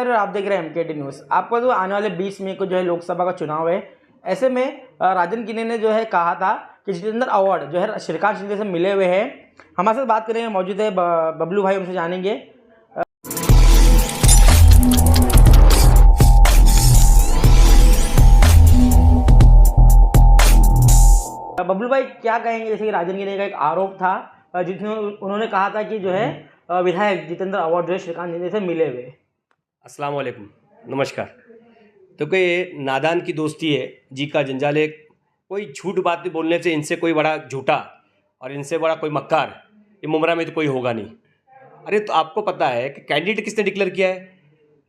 नमस्कार, आप देख रहे हैं एमकेटी न्यूज़। आपको जो आने वाले 20 मई को जो है लोकसभा का चुनाव है, ऐसे में राजन किने ने जो है कहा था कि जितेंद्र अवार्ड जो है श्रीकांत शिंदे से मिले हुए हैं। हमारे साथ बात करेंगे, मौजूद है बबलू भाई, उनसे जानेंगे। बबलू भाई क्या कहेंगे, जैसे कि राजन किने का एक आरोप था जिसमें उन्होंने कहा था कि जो है विधायक जितेंद्र अवार्ड जो है श्रीकांत शिंदे से मिले हुए। अस्सलाम वालेकुम, नमस्कार। तो कोई नादान की दोस्ती है, जी का जंजाल है। कोई झूठ बात बोलने से इनसे कोई बड़ा झूठा और इनसे बड़ा कोई मक्कार ये मुमरा में तो कोई होगा नहीं। अरे तो आपको पता है कि कैंडिडेट किसने डिक्लेयर किया है?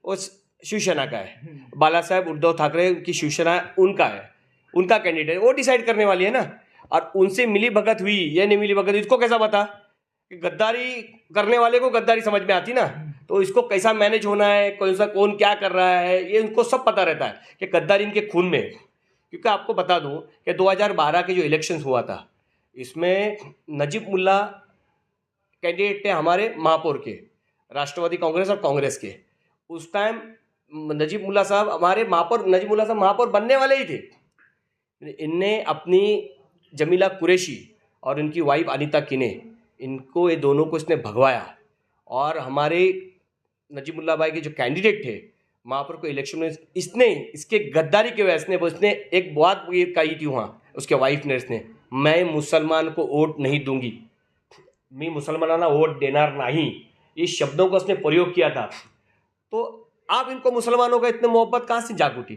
वो शिवसेना का है, बाला साहेब उद्धव ठाकरे की शिवसेना उनका है, उनका कैंडिडेट वो डिसाइड करने वाली है ना। और उनसे मिली भगत हुई या नहीं मिली भगत, इसको कैसा पता? कि गद्दारी करने वाले को गद्दारी समझ में आती ना, तो इसको कैसा मैनेज होना है, कौन क्या कर रहा है, ये इनको सब पता रहता है कि गद्दारी इनके खून में है। क्योंकि आपको बता दूं कि 2012 के जो इलेक्शंस हुआ था, इसमें नजीब मुल्ला कैंडिडेट थे हमारे महापौर के, राष्ट्रवादी कांग्रेस और कांग्रेस के। उस टाइम नजीब मुल्ला साहब हमारे महापौर बनने वाले ही थे। इनने अपनी जमीला कुरैशी और इनकी वाइफ अनीता किने, इनको ये दोनों को इसने भगवाया। और हमारे नजीमुल्ला भाई के जो कैंडिडेट थे महापौर को इलेक्शन में, इसने इसके गद्दारी की वजह से उसने एक बात ये कही थी वहाँ, उसके वाइफ ने, इसने मैं मुसलमान को वोट नहीं दूंगी, मैं मुसलमाना वोट देना नहीं, ये शब्दों का उसने प्रयोग किया था। तो आप इनको मुसलमानों का इतने मोहब्बत कहाँ से जाग उठी?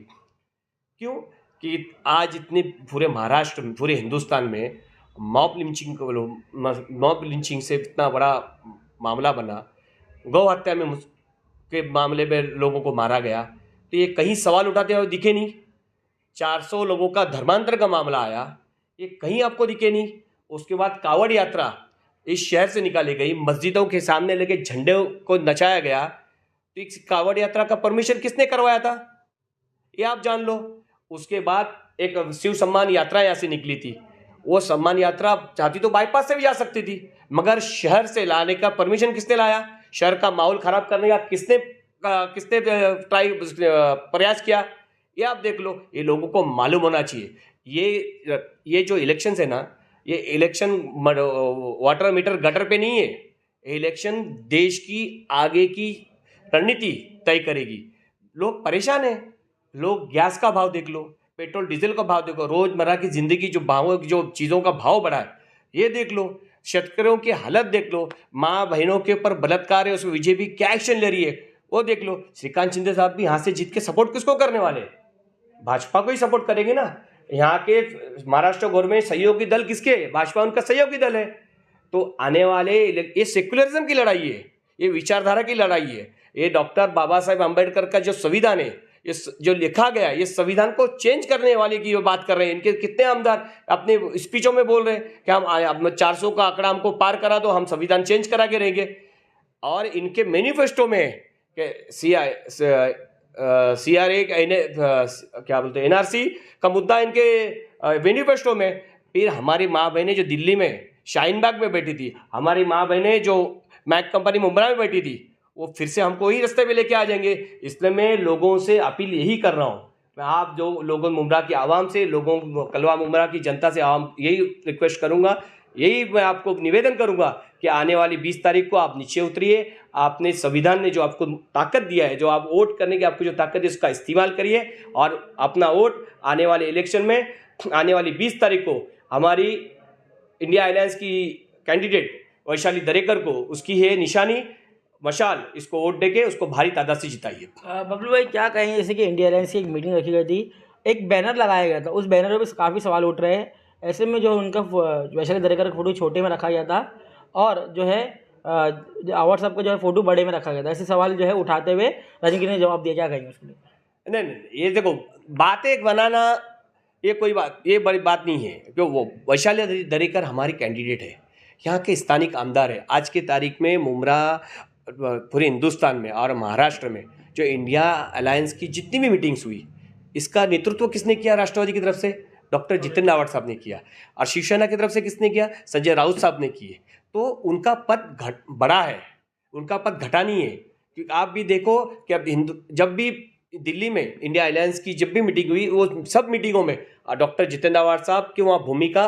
क्यों कि आज इतने पूरे महाराष्ट्र में, पूरे हिंदुस्तान में मॉब लिंचिंग से इतना बड़ा मामला बना, गौ हत्या में के मामले में लोगों को मारा गया, तो ये कहीं सवाल उठाते हुए दिखे नहीं। 400 लोगों का धर्मांतर का मामला आया, ये कहीं आपको दिखे नहीं। उसके बाद कावड़ यात्रा इस शहर से निकाली गई, मस्जिदों के सामने लेके झंडे को नचाया गया, तो इस कावड़ यात्रा का परमिशन किसने करवाया था ये आप जान लो। उसके बाद एक शिव सम्मान यात्रा यहाँ से निकली थी, वो सम्मान यात्रा चाहती तो बाईपास से भी जा सकती थी, मगर शहर से लाने का परमिशन किसने लाया? शहर का माहौल खराब करने का किसने प्रयास किया? ये आप देख लो। ये लोगों को मालूम होना चाहिए, ये जो इलेक्शन है ना, ये इलेक्शन वाटर मीटर गटर पे नहीं है। इलेक्शन देश की आगे की रणनीति तय करेगी। लोग परेशान हैं, लोग गैस का भाव देख लो, पेट्रोल डीजल का भाव देखो, रोजमर्रा की जिंदगी जो चीज़ों का भाव बढ़ा है ये देख लो, शेतकरियों की हालत देख लो, माँ बहनों के ऊपर बलात्कार है, उसमें बीजेपी क्या एक्शन ले रही है वो देख लो। श्रीकांत शिंदे साहब भी यहाँ से जीत के सपोर्ट किसको करने वाले? भाजपा को ही सपोर्ट करेंगे ना। यहाँ के महाराष्ट्र गवर्नमेंट सहयोगी दल किसके? भाजपा उनका सहयोगी दल है। तो आने वाले ये सेक्युलरिज्म की लड़ाई है, ये विचारधारा की लड़ाई है। ये डॉक्टर बाबा साहेब अम्बेडकर का जो संविधान है, ये जो लिखा गया, ये संविधान को चेंज करने वाले की बात कर रहे हैं। इनके कितने आमदार अपने स्पीचों में बोल रहे हैं कि हम 400 का आंकड़ा हमको पार करा दो, हम संविधान चेंज करा के रहेंगे। और इनके मैनिफेस्टो में CRA क्या बोलते हैं, NRC का मुद्दा इनके मैनिफेस्टो में। फिर हमारी माँ बहनें जो दिल्ली में शाहीन बाग में बैठी थी, हमारी माँ बहनें जो मैक कंपनी मुंबई में बैठी थी, वो फिर से हमको ही रास्ते पे लेके आ जाएंगे। इसलिए मैं लोगों से अपील यही कर रहा हूँ, मैं आप जो लोगों मुमरा की आवाम से, लोगों कलवा मुमरा की जनता से आवाम यही रिक्वेस्ट करूँगा, यही मैं आपको निवेदन करूँगा कि आने वाली 20 तारीख को आप नीचे उतरिए। आपने संविधान ने जो आपको ताकत दिया है, जो आप वोट करने की आपको जो ताकत है, उसका इस्तेमाल करिए और अपना वोट आने वाले इलेक्शन में, आने वाली 20 तारीख को हमारी इंडिया अलायंस की कैंडिडेट वैशाली दरेकर को, उसकी है निशानी मशाल, इसको वोट देके उसको भारी तादाद से जिताइए। बबलू भाई क्या कहेंगे, जैसे कि इंडिया अलायंस की एक मीटिंग रखी गई थी, एक बैनर लगाया गया था, उस बैनर पर काफ़ी सवाल उठ रहे हैं। ऐसे में जो उनका वैशाली दरेकर का फोटो छोटे में रखा गया था और जो है अवार्ड साहब का जो है फोटो बड़े में रखा गया था, ऐसे सवाल जो है उठाते हुए राजनीति ने जवाब दिया। क्या कहेंगे उसके लिए? नहीं, ये देखो, बातें बनाना ये कोई बात, ये बड़ी बात नहीं है। क्यों? वो वैशाली दरेकर हमारी कैंडिडेट है, यहाँ के स्थानिक आमदार है। आज के तारीख में मुमरा पूरे हिंदुस्तान में और महाराष्ट्र में जो इंडिया अलायंस की जितनी भी मीटिंग्स हुई, इसका नेतृत्व किसने किया? राष्ट्रवादी की तरफ से डॉक्टर जितेंद्र अवार्ड साहब ने किया, और शिवसेना की तरफ से किसने किया? संजय राउत साहब ने किए। तो उनका पद बड़ा है, उनका पद घटा नहीं है। क्योंकि आप भी देखो कि अब जब भी दिल्ली में इंडिया अलायंस की जब भी मीटिंग हुई, वो सब मीटिंगों में डॉक्टर जितेंद्र अवार्ड साहब की वहाँ भूमिका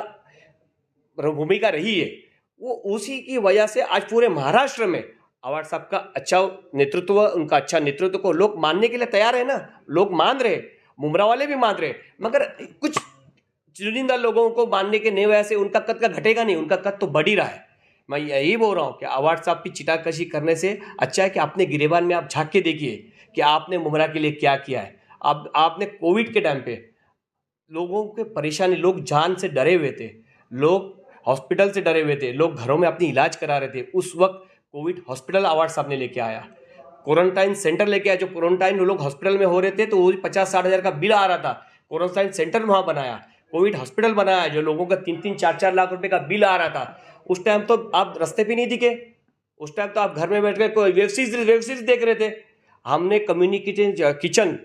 रही है। वो उसी की वजह से आज पूरे महाराष्ट्र में अवार्ड साहब का अच्छा नेतृत्व, उनका अच्छा नेतृत्व को लोग मानने के लिए तैयार है ना। लोग मान रहे, मुमरा वाले भी मान रहे, मगर कुछ चुनिंदा लोगों को मानने के नहीं वजह से उनका कद का घटेगा नहीं, उनका कद तो बढ़ ही रहा है। मैं यही बोल रहा हूँ कि अवार्ड साहब की चिताकशी करने से अच्छा है कि अपने गिरेबान में आप झांक के देखिए कि आपने मुमरा के लिए क्या किया है। आपने कोविड के टाइम पे लोगों के परेशानी, लोग जान से डरे हुए थे, लोग हॉस्पिटल से डरे हुए थे, लोग घरों में अपनी इलाज करा रहे थे। उस वक्त कोविड हॉस्पिटल अवार्ड साहब ने लेके आया, क्वारंटाइन सेंटर लेके आया। जो क्वारंटाइन लोग हॉस्पिटल में हो रहे थे तो वो 50-60 हज़ार का बिल आ रहा था, क्वारंटाइन सेंटर वहाँ बनाया, कोविड हॉस्पिटल बनाया। जो लोगों का 3-3, 4-4 लाख रुपए का बिल आ रहा था, उस टाइम तो आप रास्ते पे नहीं दिखे, उस टाइम तो आप घर में बैठ कर कोई वेब सीरीज देख रहे थे। हमने कम्युनिटी किचन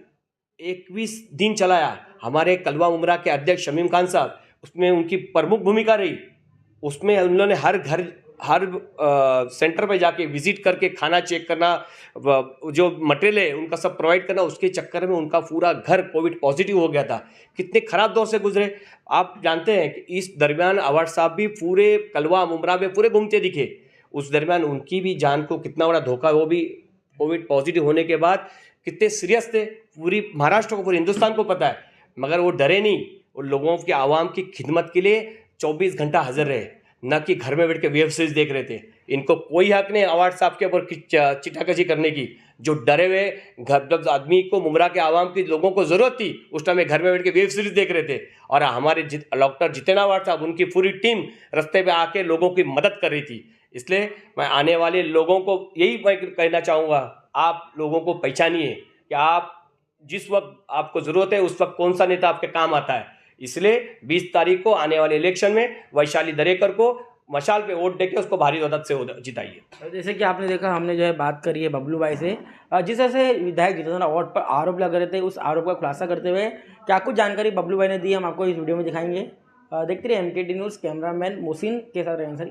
21 दिन चलाया, हमारे कलवा मुमरा के अध्यक्ष शमीम खान साहब, उसमें उनकी प्रमुख भूमिका रही। उसमें उन्होंने हर सेंटर पे जाके विजिट करके खाना चेक करना, जो मटेरियल है उनका सब प्रोवाइड करना। उसके चक्कर में उनका पूरा घर कोविड पॉजिटिव हो गया था। कितने खराब दौर से गुजरे आप जानते हैं कि इस दरमियान अवार्ड साहब भी पूरे कलवा मुमरा में पूरे घूमते दिखे। उस दरमियान उनकी भी जान को कितना बड़ा धोखा, वो भी कोविड पॉजिटिव होने के बाद कितने सीरियस थे, पूरी महाराष्ट्र को, पूरे हिंदुस्तान को पता है। मगर वो डरे नहीं, वो लोगों की आवाम की खिदमत के लिए 24 घंटा हाजिर रहे, न कि घर में बैठ के वेब सीरीज देख रहे थे। इनको कोई हक नहीं अवार्ड साहब के ऊपर चिटाकशी करने की। जो डरे हुए जब आदमी को, मुमरा के आवाम की लोगों को जरूरत थी, उस टाइम में घर में बैठ के वेब सीरीज देख रहे थे। और हमारे डॉक्टर जितेंद्र अवार्ड साहब, उनकी पूरी टीम रास्ते पे आके लोगों की मदद कर रही थी। इसलिए मैं आने वाले लोगों को यही मैं कहना चाहूँगा, आप लोगों को पहचानिए कि आप जिस वक्त आपको जरूरत है उस वक्त कौन सा नेता आपके काम आता है। इसलिए 20 तारीख को आने वाले इलेक्शन में वैशाली दरेकर को मशाल पे वोट देके उसको भारी मदद से जिताइए। जैसे कि आपने देखा, हमने जो है बात करी है बबलू भाई से, जिस तरह से विधायक जितेंद्र अवार्ड पर आरोप लग रहे थे, उस आरोप का खुलासा करते हुए क्या कुछ जानकारी बबलू भाई ने दी, हम आपको इस वीडियो में दिखाएंगे। देखते रहिए MKT न्यूज़। कैमरामैन मोहसिन के साथ रहेंगे सर।